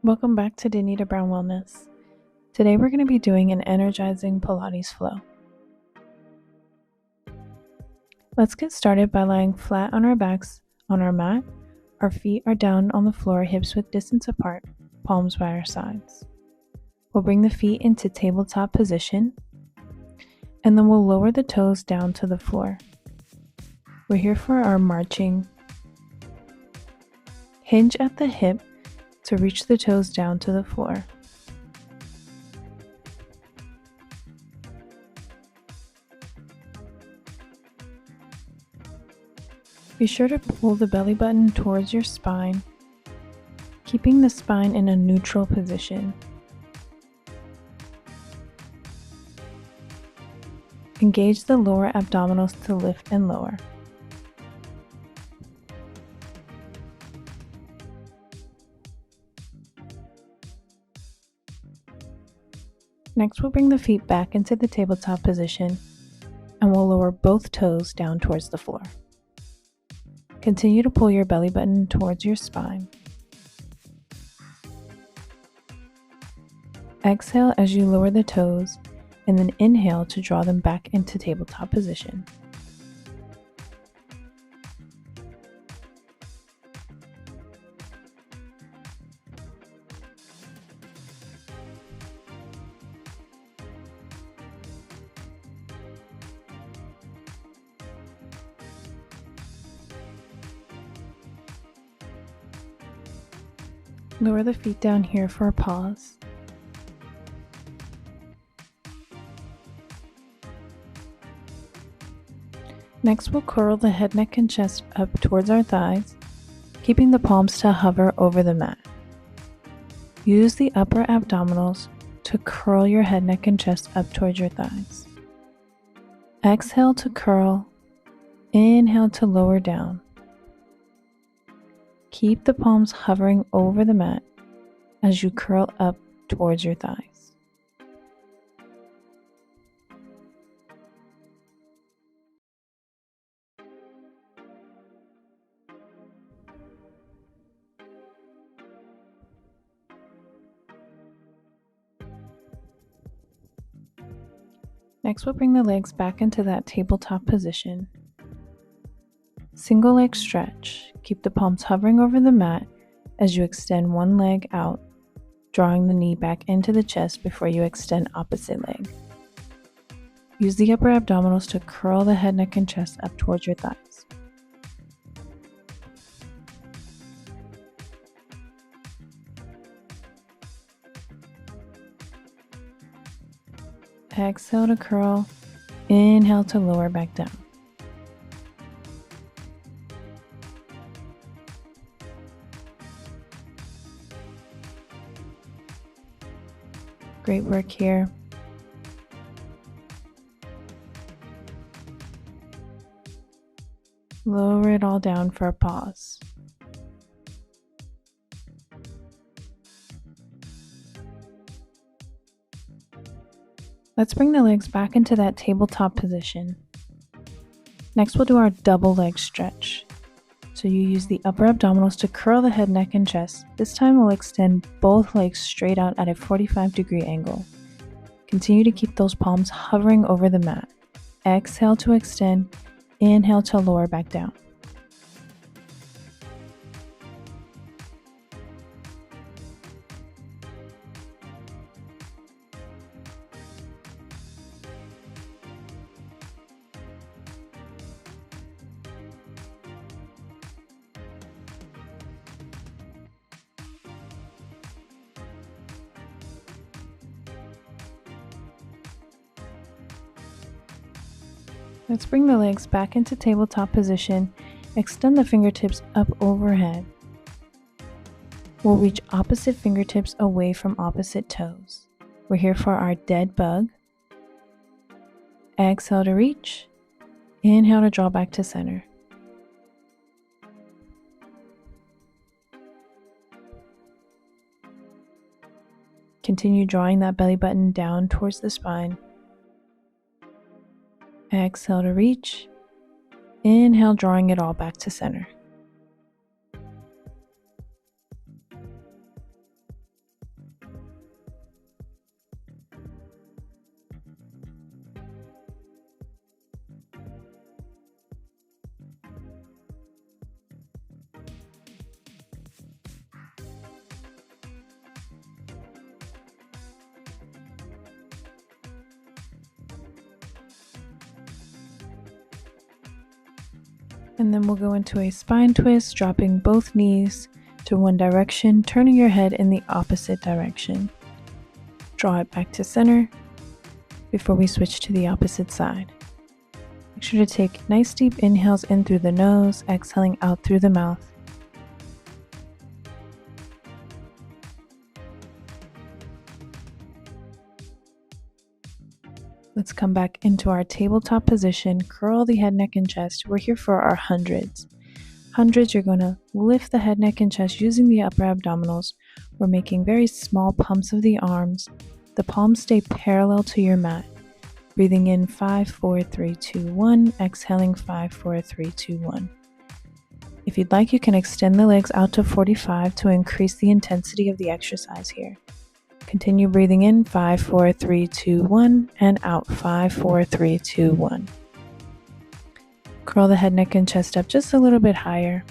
Welcome back to Danita Brown Wellness. Today we're going to be doing an energizing Pilates flow. Let's get started by lying flat on our backs on our mat. Our feet are down on the floor, hips width distance apart, palms by our sides. We'll bring the feet into tabletop position, and then we'll lower the toes down to the floor. We're here for our marching. Hinge at the hip to reach the toes down to the floor. Be sure to pull the belly button towards your spine, keeping the spine in a neutral position. Engage the lower abdominals to lift and lower. Next, we'll bring the feet back into the tabletop position and we'll lower both toes down towards the floor. Continue to pull your belly button towards your spine. Exhale as you lower the toes and then inhale to draw them back into tabletop position. Lower the feet down here for a pause. Next, we'll curl the head, neck, and chest up towards our thighs, keeping the palms to hover over the mat. Use the upper abdominals to curl your head, neck, and chest up towards your thighs. Exhale to curl. Inhale to lower down. Keep the palms hovering over the mat as you curl up towards your thighs. Next, we'll bring the legs back into that tabletop position. Single leg stretch. Keep the palms hovering over the mat as you extend one leg out, drawing the knee back into the chest before you extend opposite leg. Use the upper abdominals to curl the head, neck, and chest up towards your thighs. Exhale to curl. Inhale to lower back down. Great work here. Lower it all down for a pause. Let's bring the legs back into that tabletop position. Next, we'll do our double leg stretch. So you use the upper abdominals to curl the head, neck, and chest. This time we'll extend both legs straight out at a 45-degree angle. Continue to keep those palms hovering over the mat. Exhale to extend. Inhale to lower back down. Let's bring the legs back into tabletop position. Extend the fingertips up overhead. We'll reach opposite fingertips away from opposite toes. We're here for our dead bug. Exhale to reach. Inhale to draw back to center. Continue drawing that belly button down towards the spine. Exhale to reach. Inhale, drawing it all back to center. And then we'll go into a spine twist, dropping both knees to one direction, turning your head in the opposite direction. Draw it back to center before we switch to the opposite side. Make sure to take nice deep inhales in through the nose, exhaling out through the mouth. Let's come back into our tabletop position, curl the head, neck, and chest. We're here for our hundreds. Hundreds, you're going to lift the head, neck, and chest using the upper abdominals. We're making very small pumps of the arms. The palms stay parallel to your mat. Breathing in 5, 4, 3, 2, 1. Exhaling 5, 4, 3, 2, 1. If you'd like, you can extend the legs out to 45 to increase the intensity of the exercise here. Continue breathing in 5, 4, 3, 2, 1 and out 5, 4, 3, 2, 1. Curl the head, neck, and chest up just a little bit higher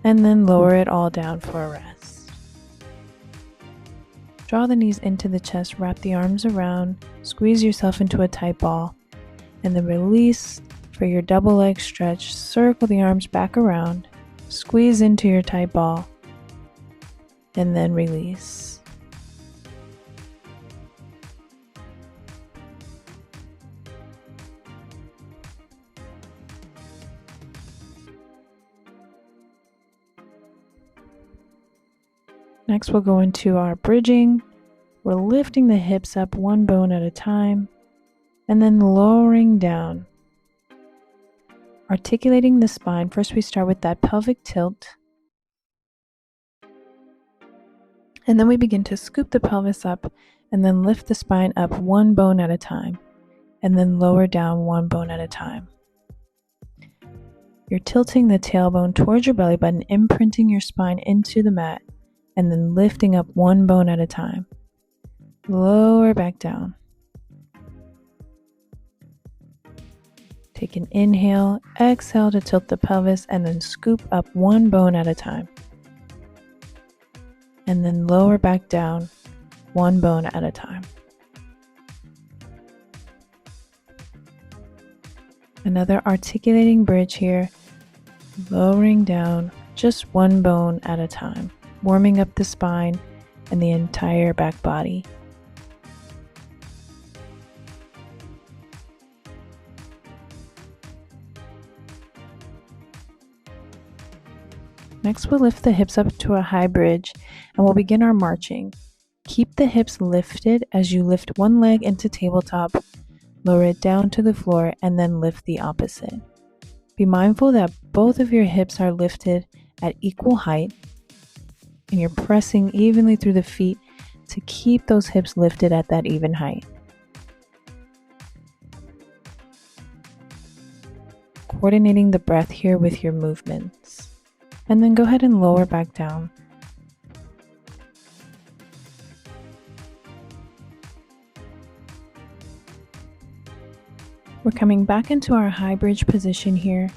and then lower it all down for a rest. Draw the knees into the chest, wrap the arms around, squeeze yourself into a tight ball, and then release for your double leg stretch. Circle the arms back around, squeeze into your tight ball, and then release. Next, we'll go into our bridging. We're lifting the hips up one bone at a time and then lowering down. Articulating the spine. First, we start with that pelvic tilt. And then we begin to scoop the pelvis up and then lift the spine up one bone at a time and then lower down one bone at a time. You're tilting the tailbone towards your belly button, imprinting your spine into the mat, and then lifting up one bone at a time. Lower back down. Take an inhale, exhale to tilt the pelvis, and then scoop up one bone at a time. And then lower back down one bone at a time. Another articulating bridge here, lowering down just one bone at a time, warming up the spine and the entire back body. Next, we'll lift the hips up to a high bridge and we'll begin our marching. Keep the hips lifted as you lift one leg into tabletop, lower it down to the floor, and then lift the opposite. Be mindful that both of your hips are lifted at equal height and you're pressing evenly through the feet to keep those hips lifted at that even height. Coordinating the breath here with your movements. And then go ahead and lower back down. We're coming back into our high bridge position here.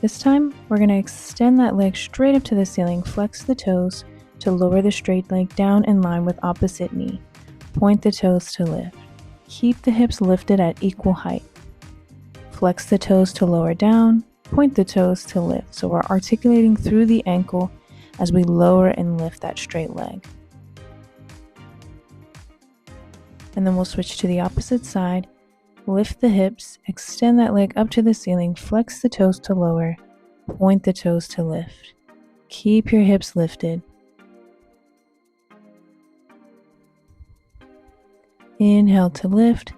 This time, we're going to extend that leg straight up to the ceiling, flex the toes to lower the straight leg down in line with opposite knee. Point the toes to lift. Keep the hips lifted at equal height. Flex the toes to lower down, point the toes to lift. So we're articulating through the ankle as we lower and lift that straight leg. And then we'll switch to the opposite side. Lift the hips, extend that leg up to the ceiling, flex the toes to lower, point the toes to lift. Keep your hips lifted. Inhale to lift,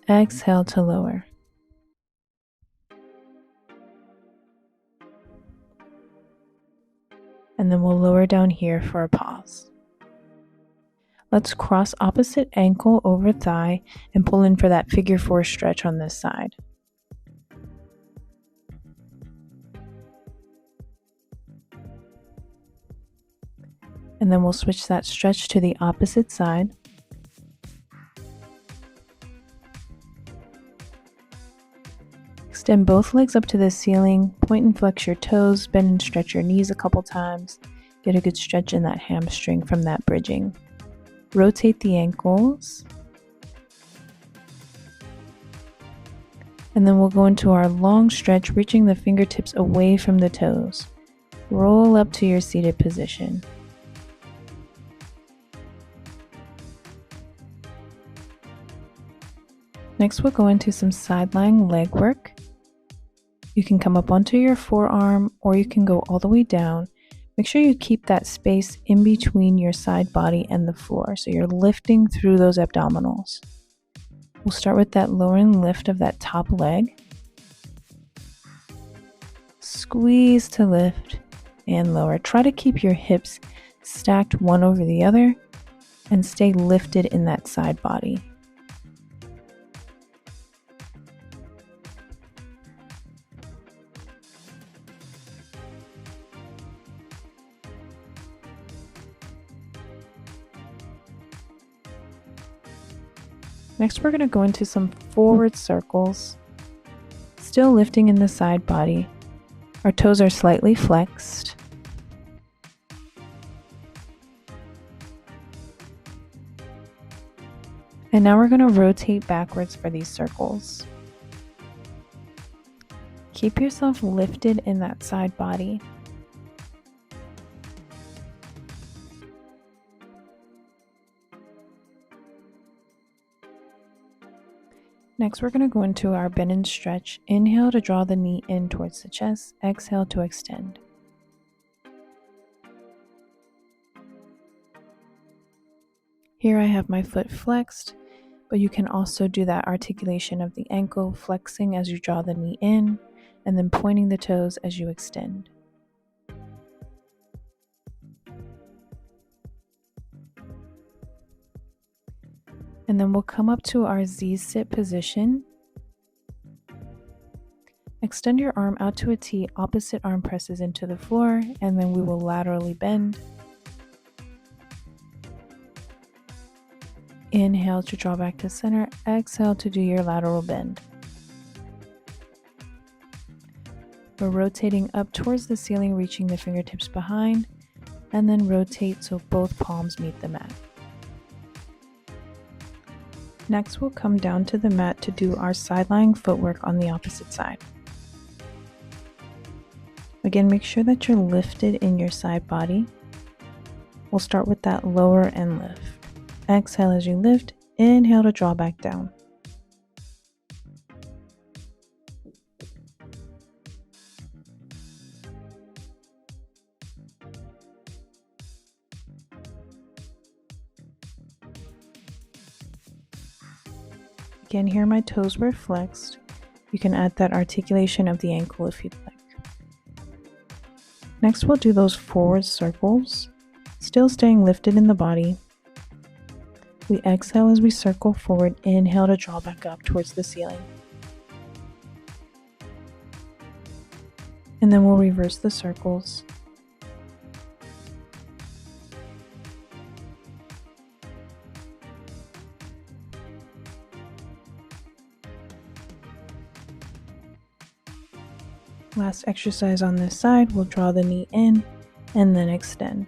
exhale to lower. And then we'll lower down here for a pause. Let's cross opposite ankle over thigh and pull in for that figure 4 stretch on this side. And then we'll switch that stretch to the opposite side. Extend both legs up to the ceiling, point and flex your toes, bend and stretch your knees a couple times. Get a good stretch in that hamstring from that bridging. Rotate the ankles. And then we'll go into our long stretch, reaching the fingertips away from the toes. Roll up to your seated position. Next, we'll go into some sideline leg work. You can come up onto your forearm or you can go all the way down. Make sure you keep that space in between your side body and the floor, so you're lifting through those abdominals. We'll start with that lowering lift of that top leg. Squeeze to lift and lower. Try to keep your hips stacked one over the other and stay lifted in that side body. Next, we're going to go into some forward circles, still lifting in the side body. Our toes are slightly flexed. And now we're going to rotate backwards for these circles. Keep yourself lifted in that side body. Next, we're going to go into our bend and stretch. Inhale to draw the knee in towards the chest. Exhale to extend. Here I have my foot flexed, but you can also do that articulation of the ankle, flexing as you draw the knee in, and then pointing the toes as you extend. And then we'll come up to our Z-sit position. Extend your arm out to a T, opposite arm presses into the floor, and then we will laterally bend. Inhale to draw back to center, exhale to do your lateral bend. We're rotating up towards the ceiling, reaching the fingertips behind, and then rotate so both palms meet the mat. Next, we'll come down to the mat to do our sideline footwork on the opposite side. Again, make sure that you're lifted in your side body. We'll start with that lower end lift. Exhale as you lift, inhale to draw back down. Again, here my toes were flexed. You can add that articulation of the ankle if you'd like. Next, we'll do those forward circles, still staying lifted in the body. We exhale as we circle forward, inhale to draw back up towards the ceiling. And then we'll reverse the circles. Last exercise on this side, we'll draw the knee in and then extend.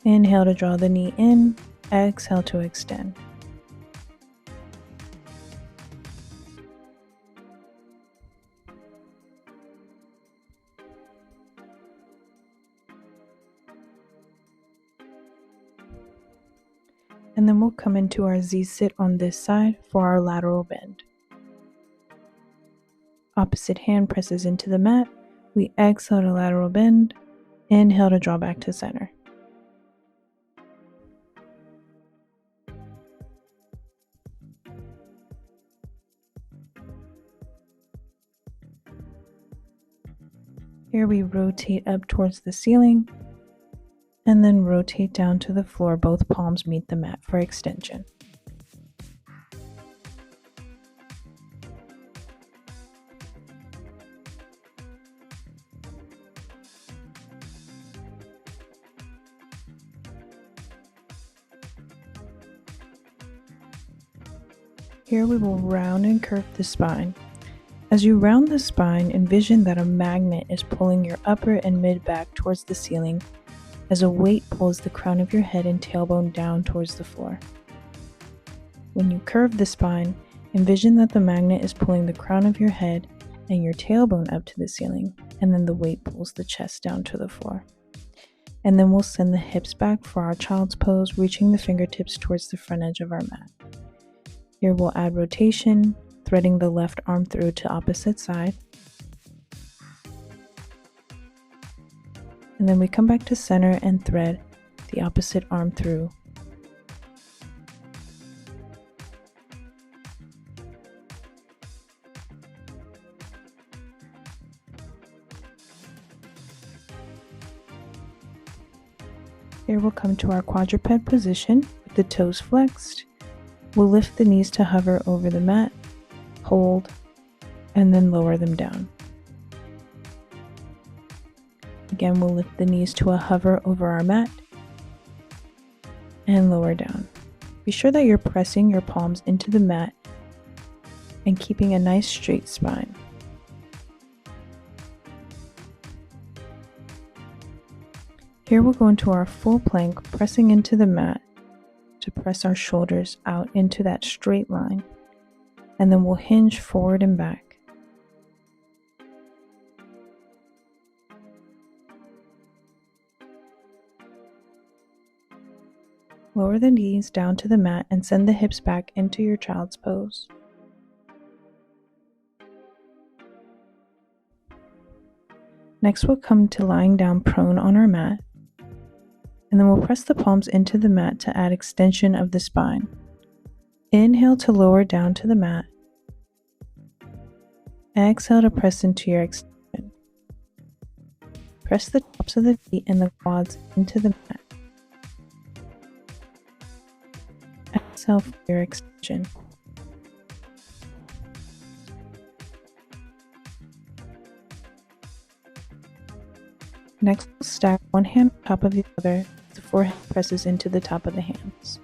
Inhale to draw the knee in, exhale to extend. And then we'll come into our Z-sit on this side for our lateral bend. Opposite hand presses into the mat. We exhale to lateral bend. Inhale to draw back to center. Here we rotate up towards the ceiling and then rotate down to the floor. Both palms meet the mat for extension. Here we will round and curve the spine. As you round the spine, envision that a magnet is pulling your upper and mid back towards the ceiling as a weight pulls the crown of your head and tailbone down towards the floor. When you curve the spine, envision that the magnet is pulling the crown of your head and your tailbone up to the ceiling, and then the weight pulls the chest down to the floor. And then we'll send the hips back for our child's pose, reaching the fingertips towards the front edge of our mat. Here we'll add rotation, threading the left arm through to opposite side. And then we come back to center and thread the opposite arm through. Here we'll come to our quadruped position with the toes flexed. We'll lift the knees to hover over the mat, hold, and then lower them down. Again, we'll lift the knees to a hover over our mat and lower down. Be sure that you're pressing your palms into the mat and keeping a nice straight spine. Here we'll go into our full plank, pressing into the mat to press our shoulders out into that straight line, and then we'll hinge forward and back. Lower the knees down to the mat and send the hips back into your child's pose. Next, we'll come to lying down prone on our mat, and then we'll press the palms into the mat to add extension of the spine. Inhale to lower down to the mat. Exhale to press into your extension. Press the tops of the feet and the quads into the mat. Exhale for your extension. Next, we'll stack one hand on top of the other as the forehead presses into the top of the hands.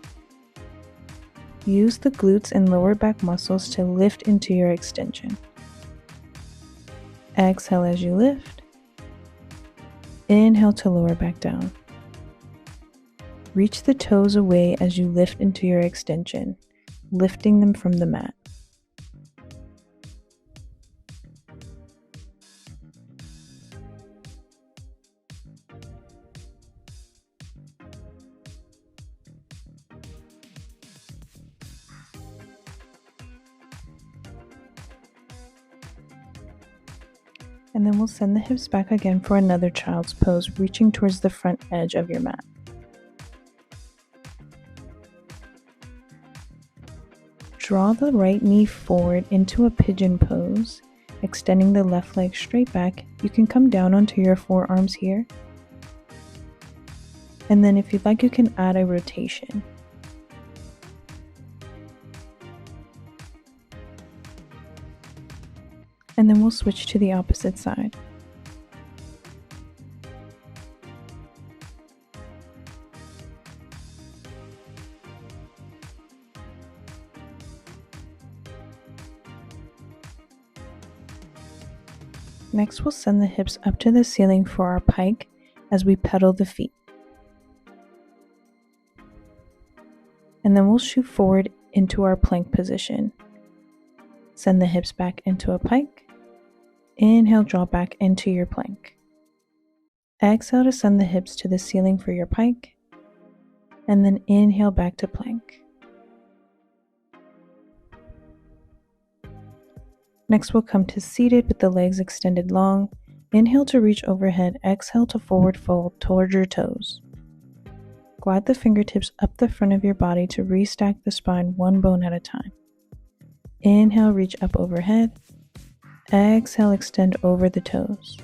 Use the glutes and lower back muscles to lift into your extension. Exhale as you lift. Inhale to lower back down. Reach the toes away as you lift into your extension, lifting them from the mat. And then we'll send the hips back again for another child's pose, reaching towards the front edge of your mat. Draw the right knee forward into a pigeon pose, extending the left leg straight back. You can come down onto your forearms here. And then if you'd like, you can add a rotation. And then we'll switch to the opposite side. Next, we'll send the hips up to the ceiling for our pike as we pedal the feet. And then we'll shoot forward into our plank position. Send the hips back into a pike. Inhale, draw back into your plank. Exhale to send the hips to the ceiling for your pike. And then inhale back to plank. Next, we'll come to seated with the legs extended long. Inhale to reach overhead. Exhale to forward fold toward your toes. Glide the fingertips up the front of your body to restack the spine one bone at a time. Inhale, reach up overhead. Exhale, extend over the toes.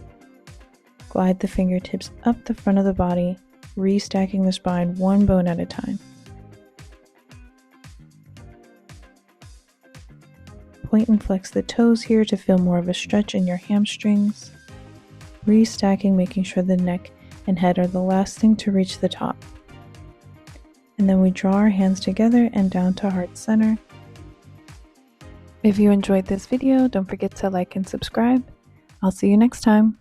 Glide the fingertips up the front of the body, restacking the spine one bone at a time. Point and flex the toes here to feel more of a stretch in your hamstrings. Restacking, making sure the neck and head are the last thing to reach the top. And then we draw our hands together and down to heart center. If you enjoyed this video, don't forget to like and subscribe. I'll see you next time.